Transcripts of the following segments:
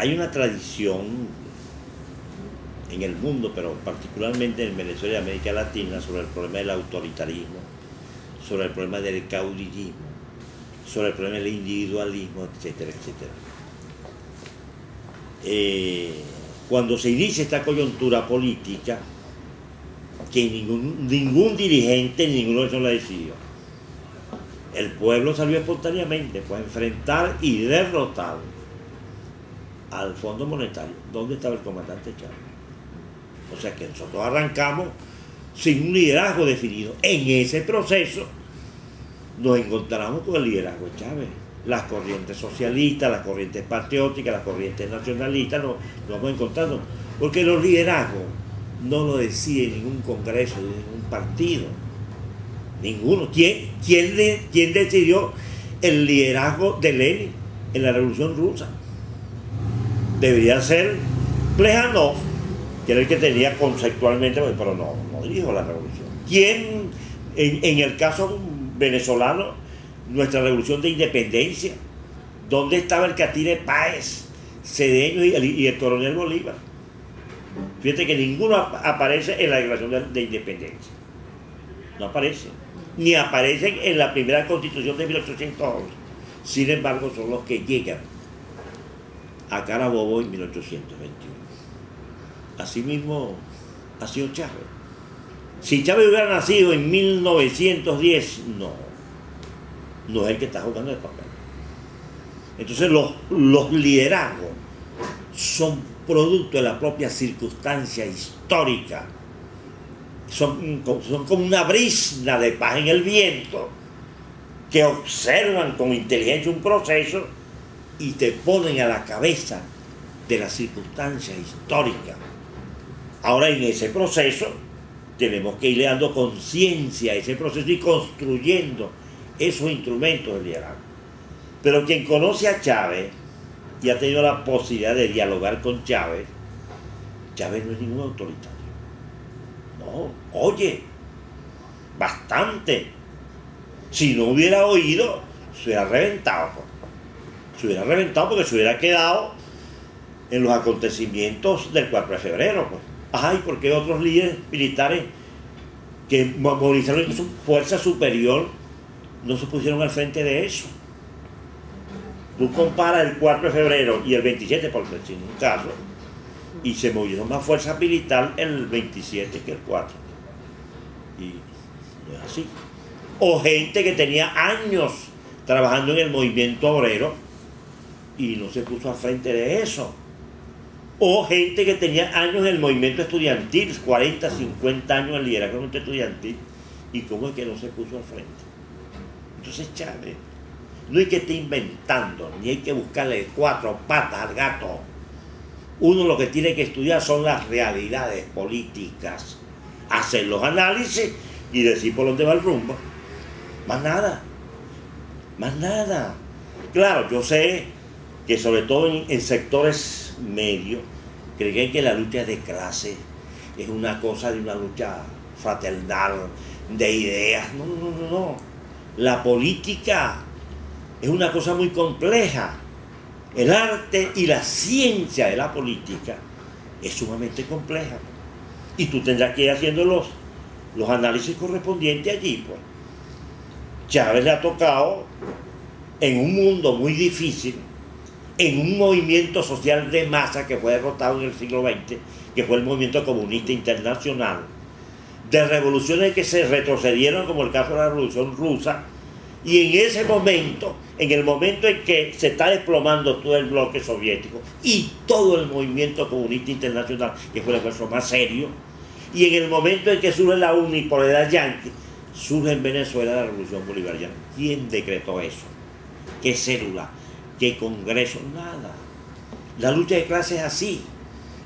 hay una tradición en el mundo, pero particularmente en Venezuela y América Latina, sobre el problema del autoritarismo, sobre el problema del caudillismo, sobre el problema del individualismo, etcétera, etcétera. Cuando se inicia esta coyuntura política, que ningún dirigente, ninguno de ellos lo decidió. El pueblo salió espontáneamente a enfrentar y derrotar al Fondo Monetario. ¿Dónde estaba el comandante Chávez? O sea que nosotros arrancamos sin un liderazgo definido. En ese proceso nos encontramos con el liderazgo de Chávez. Las corrientes socialistas, las corrientes patrióticas, las corrientes nacionalistas, nos vamos encontrando. Porque los liderazgos no lo decide ningún congreso, ningún partido. Ninguno. ¿Quién decidió el liderazgo de Lenin en la Revolución Rusa? Debería ser Plejánov, que era el que tenía conceptualmente, pero no dirigió la revolución. ¿Quién, en el caso venezolano, nuestra revolución de independencia, dónde estaba el Catire Páez, Cedeño y el coronel Bolívar? Fíjate que ninguno aparece en la Declaración de Independencia. No aparece. Ni aparecen en la primera Constitución de 1811. Sin embargo, son los que llegan a Carabobo en 1821. Asimismo ha sido Chávez. Si Chávez hubiera nacido en 1910, no es el que está jugando el papel. Entonces los liderazgos son producto de la propia circunstancia histórica. Son como una brisna de paz en el viento que observan con inteligencia un proceso y te ponen a la cabeza de la circunstancia histórica. Ahora en ese proceso tenemos que irle dando conciencia a ese proceso y construyendo esos instrumentos de liderazgo. Pero quien conoce a Chávez y ha tenido la posibilidad de dialogar con Chávez no es ningún autoritario. No, oye, bastante. Si no hubiera oído, se hubiera reventado. Se hubiera reventado porque se hubiera quedado en los acontecimientos del 4 de febrero. Pues. Ay, porque otros líderes militares que movilizaron su fuerza superior no se pusieron al frente de eso. Tú comparas el 4 de febrero y el 27, por decir un caso, y se movilizó más fuerza militar el 27 que el 4. Y no es así. O gente que tenía años trabajando en el movimiento obrero y no se puso al frente de eso. O gente que tenía años en el movimiento estudiantil, 40, 50 años en el liderazgo estudiantil, y cómo es que no se puso al frente. Entonces Chávez, no hay que estar inventando, ni hay que buscarle 4 patas al gato. Uno lo que tiene que estudiar son las realidades políticas, hacer los análisis y decir por dónde va el rumbo. Más nada. Claro, yo sé que sobre todo en sectores medios, creen que la lucha de clase es una cosa de una lucha fraternal, de ideas. No. La política es una cosa muy compleja. El arte y la ciencia de la política es sumamente compleja. Y tú tendrás que ir haciendo los análisis correspondientes allí. Pues. Chávez le ha tocado en un mundo muy difícil, en un movimiento social de masa que fue derrotado en el siglo XX, que fue el movimiento comunista internacional, de revoluciones que se retrocedieron, como el caso de la Revolución Rusa, y en ese momento, en el momento en que se está desplomando todo el bloque soviético y todo el movimiento comunista internacional, que fue el esfuerzo más serio, y en el momento en que surge la unipolaridad yanqui, surge en Venezuela la Revolución Bolivariana. ¿Quién decretó eso? ¿Qué célula? ¿Qué congreso? Nada. La lucha de clases es así.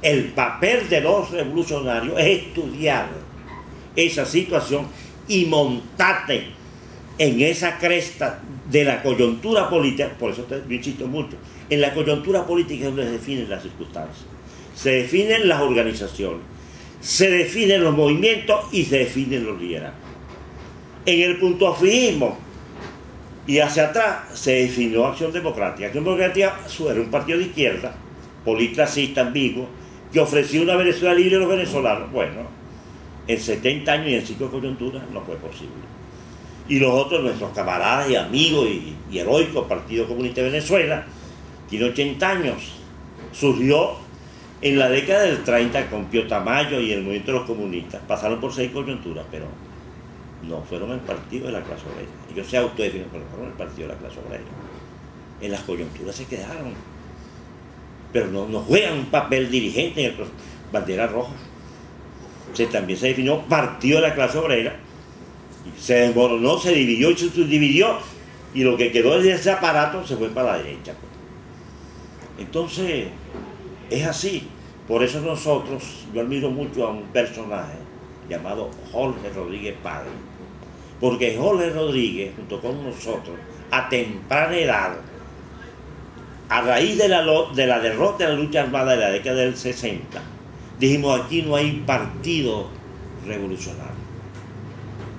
El papel de los revolucionarios es estudiar esa situación y montarte en esa cresta de la coyuntura política. Por eso yo insisto mucho, en la coyuntura política es donde se definen las circunstancias, se definen las organizaciones, se definen los movimientos y se definen los liderazgos. En el puntoafijismo y hacia atrás se definió Acción Democrática. Acción Democrática era un partido de izquierda policlasista ambiguo, que ofreció una Venezuela libre a los venezolanos. Bueno, en 70 años y en 5 coyunturas no fue posible. Y los otros, nuestros camaradas y amigos y heroicos Partido Comunista de Venezuela, tiene 80 años, surgió en la década del 30 con Pío Tamayo y el movimiento de los comunistas. Pasaron por 6 coyunturas, pero no fueron el partido de la clase obrera. Ellos se autodefinieron, pero no fueron el partido de la clase obrera. En las coyunturas se quedaron, pero no juegan un papel dirigente en el proceso. Bandera roja. También se definió partido de la clase obrera, se desmoronó, se dividió y se subdividió, y lo que quedó de ese aparato se fue para la derecha. Entonces, es así. Por eso yo admiro mucho a un personaje llamado Jorge Rodríguez Padre, porque Jorge Rodríguez, junto con nosotros, a temprana edad, a raíz de la derrota de la lucha armada de la década del 60, dijimos: aquí no hay partido revolucionario.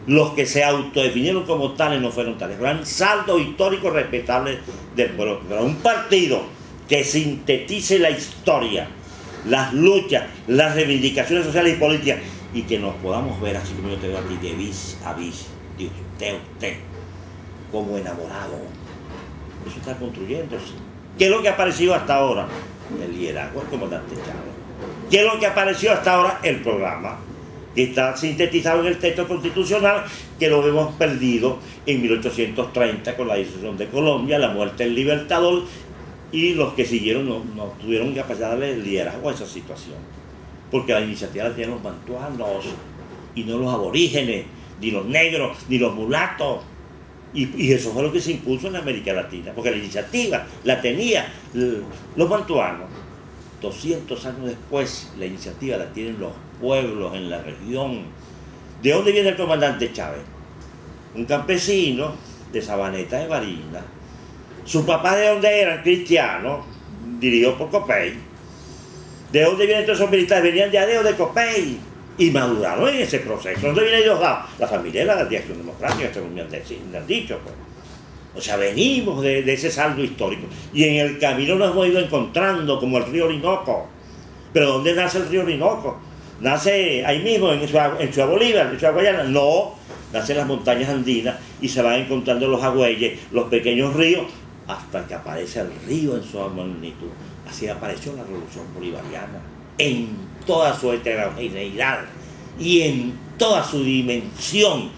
Los que se autodefinieron como tales no fueron tales, eran saldos históricos respetables del pueblo. Pero un partido que sintetice la historia, las luchas, las reivindicaciones sociales y políticas, y que nos podamos ver, así como yo te veo a ti, de vis a vis, de usted a usted, como enamorado. Eso está construyéndose. ¿Qué es lo que ha aparecido hasta ahora? El liderazgo del comandante Chávez. ¿Qué es lo que apareció hasta ahora? El programa, que está sintetizado en el texto constitucional, que lo hemos perdido en 1830 con la decisión de Colombia, la muerte del Libertador, y los que siguieron no tuvieron capacidad de darle liderazgo a esa situación, porque la iniciativa la tenían los mantuanos y no los aborígenes, ni los negros, ni los mulatos. Y eso fue lo que se impuso en América Latina, porque la iniciativa la tenía los mantuanos. 200 años después, la iniciativa la tienen los pueblos en la región. ¿De dónde viene el comandante Chávez? Un campesino de Sabaneta de Barinas. Sus papás, ¿de dónde eran? Cristianos, dirigidos por Copey. ¿De dónde vienen todos esos militares? Venían de Adeo, de Copey, y maduraron en ese proceso. ¿Dónde viene Diosdado? La familia era de Acción Democrática, esto me han dicho, pues. O sea, venimos de ese saldo histórico. Y en el camino nos hemos ido encontrando, como el río Orinoco. ¿Pero dónde nace el río Orinoco? ¿Nace ahí mismo, en Ciudad Bolívar, en Ciudad Guayana? No, nace en las montañas andinas y se van encontrando los agüeyes, los pequeños ríos, hasta que aparece el río en su magnitud. Así apareció la Revolución Bolivariana, en toda su heterogeneidad y en toda su dimensión.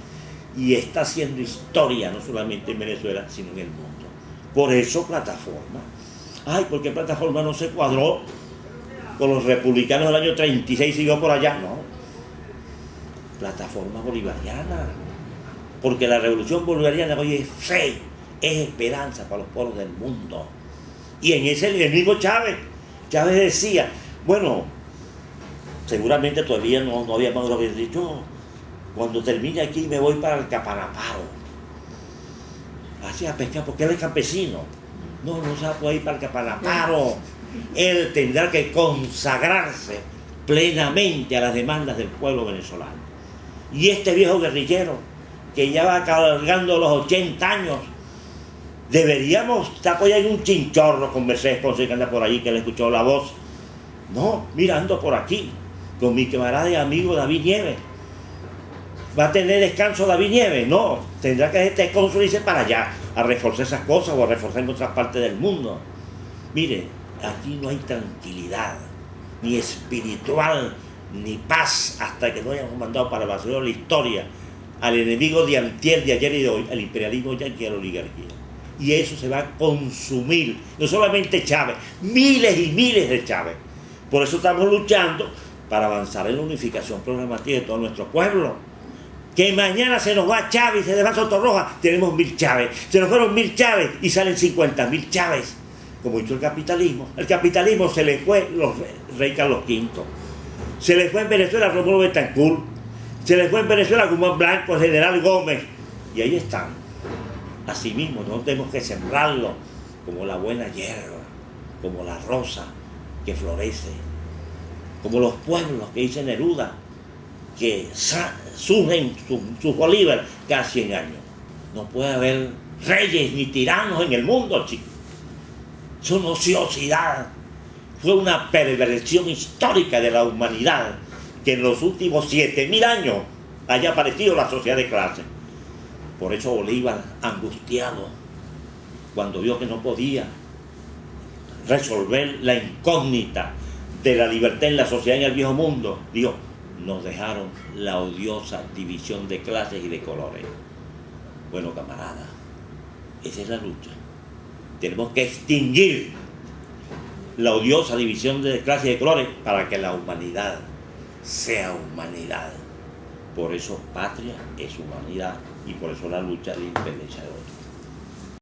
Y está haciendo historia, no solamente en Venezuela, sino en el mundo. Por eso Plataforma. Ay, ¿por qué Plataforma no se cuadró con los republicanos del año 36 y siguió por allá? No. Plataforma bolivariana. Porque la revolución bolivariana hoy es fe, es esperanza para los pueblos del mundo. Y en ese, el mismo Chávez decía, bueno, seguramente todavía no había más lo que dicho. Cuando termine aquí me voy para el Capanaparo. Así a pescar, porque él es campesino. No se va a poder ir para el Capanaparo. Él tendrá que consagrarse plenamente a las demandas del pueblo venezolano. Y este viejo guerrillero, que ya va cargando los 80 años, deberíamos estar apoyando en un chinchorro con Mercedes Ponce, que anda por allí, que le escuchó la voz. No, mirando por aquí, con mi camarada y amigo David Nieves. ¿Va a tener descanso David Nieves? No, tendrá que este cónsul irse para allá a reforzar esas cosas o a reforzar en otras partes del mundo. Mire, aquí no hay tranquilidad, ni espiritual, ni paz, hasta que no hayamos mandado para el basurero de la historia al enemigo de antier, de ayer y de hoy, al imperialismo yanqui y a la oligarquía. Y eso se va a consumir, no solamente Chávez, miles y miles de Chávez. Por eso estamos luchando para avanzar en la unificación programática de todo nuestro pueblo. Que mañana se nos va Chávez, se nos va Sotorroja, tenemos 1000 Chávez. Se nos fueron 1000 Chávez y salen 50.000 Chávez. Como hizo el capitalismo. El capitalismo se le fue los rey Carlos V. Se le fue en Venezuela Rómulo Betancourt. Se le fue en Venezuela Guzmán Blanco, el general Gómez. Y ahí están. Asimismo, nosotros tenemos que sembrarlo como la buena hierba, como la rosa que florece, como los pueblos que dice Neruda, que surgen sus Bolívar cada 100 años. No puede haber reyes ni tiranos en el mundo, chicos. Son ociosidad. fue una perversión histórica de la humanidad que en los últimos 7000 años haya aparecido la sociedad de clase. Por eso Bolívar, angustiado, cuando vio que no podía resolver la incógnita de la libertad en la sociedad en el viejo mundo, dijo, nos dejaron la odiosa división de clases y de colores. Bueno, camaradas, esa es la lucha. Tenemos que extinguir la odiosa división de clases y de colores para que la humanidad sea humanidad. Por eso patria es humanidad y por eso la lucha de independencia de otros.